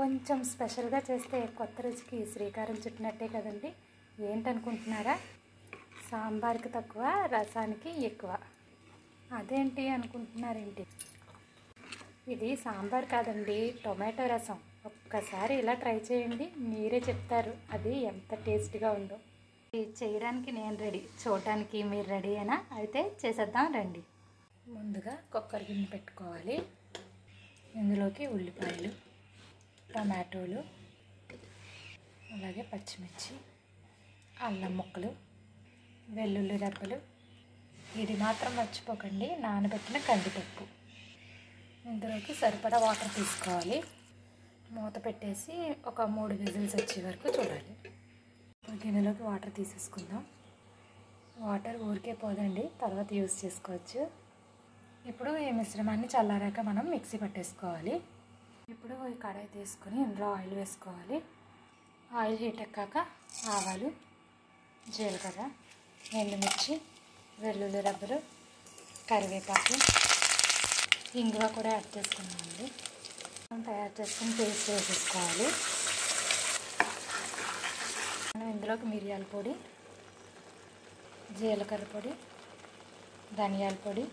కొంచెం స్పెషల్గా చేస్తే కొత్త రుచికి శ్రీకారం చుట్టినట్టే కదండి. ఏంటనుకుంటున్నారా? సాంబార్కి తక్కువ, రసానికి ఎక్కువ. అదేంటి అనుకుంటున్నారేంటి? ఇది సాంబార్ కాదండి, టొమాటో రసం. ఒక్కసారి ఇలా ట్రై చేయండి, మీరే చెప్తారు అది ఎంత టేస్ట్గా ఉందో. ఇది చేయడానికి నేను రెడీ, చూడటానికి మీరు రెడీ అయినా? అయితే చేసేద్దాం రండి. ముందుగా కుక్కర్ గిన్నె పెట్టుకోవాలి. ఇందులోకి ఉల్లిపాయలు, టమాటోలు, అలాగే పచ్చిమిర్చి, అల్లం ముక్కలు, వెల్లుల్లి రెబ్బలు, ఇది మాత్రం మర్చిపోకండి నానబెట్టిన కందిపప్పు. ఇందులోకి సరిపడా వాటర్ తీసుకోవాలి. మూత పెట్టేసి ఒక 3 విజిల్స్ వచ్చే వరకు చూడాలి. గిన్నెలోకి వాటర్ తీసేసుకుందాం. వాటర్ ఊరికే పోదండి, తర్వాత యూజ్ చేసుకోవచ్చు. ఇప్పుడు ఈ మిశ్రమాన్ని చల్లారాక మనం మిక్సీ పట్టేసుకోవాలి. ఇప్పుడు ఈ కడాయి తీసుకొని ఇందులో ఆయిల్ వేసుకోవాలి. ఆయిల్ హీట్ ఎక్కాక ఆవాలు, జీలకర్ర, ఎండుమిర్చి, వెల్లుల్లి రబ్బలు, కరివేపాకు, ఇంగువ కూడా యాడ్ చేసుకున్నామండి. మనం తయారు చేసుకుని పేస్ట్ వేసేసుకోవాలి. మనం ఇందులోకి మిరియాల పొడి, జీలకర్ర పొడి, ధనియాల పొడి,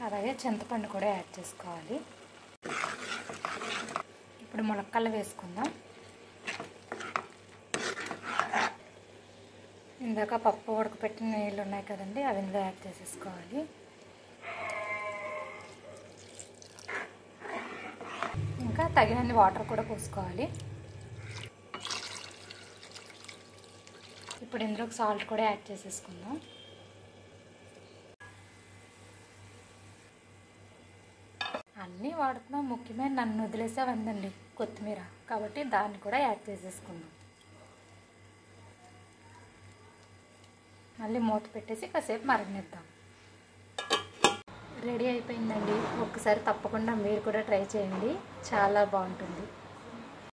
అలాగే చింతపండు కూడా యాడ్ చేసుకోవాలి. ఇప్పుడు ములక్కాడలు వేసుకుందాం. ఇందాక పప్పు ఉడకపెట్టిన నీళ్ళు ఉన్నాయి కదండి, అవి ఇందులో యాడ్ చేసేసుకోవాలి. ఇంకా తగినన్ని వాటర్ కూడా పోసుకోవాలి. ఇప్పుడు ఇందులోకి సాల్ట్ కూడా యాడ్ చేసేసుకుందాం. అన్నీ వాడుతున్నాం, ముఖ్యమైన నన్ను వదిలేసేవందండి కొత్తిమీర, కాబట్టి దాన్ని కూడా యాడ్ చేసేసుకుందాం. మళ్ళీ మూత పెట్టేసి కాసేపు మరగనిద్దాం. రెడీ అయిపోయిందండి. ఒక్కసారి తప్పకుండా మీరు కూడా ట్రై చేయండి, చాలా బాగుంటుంది.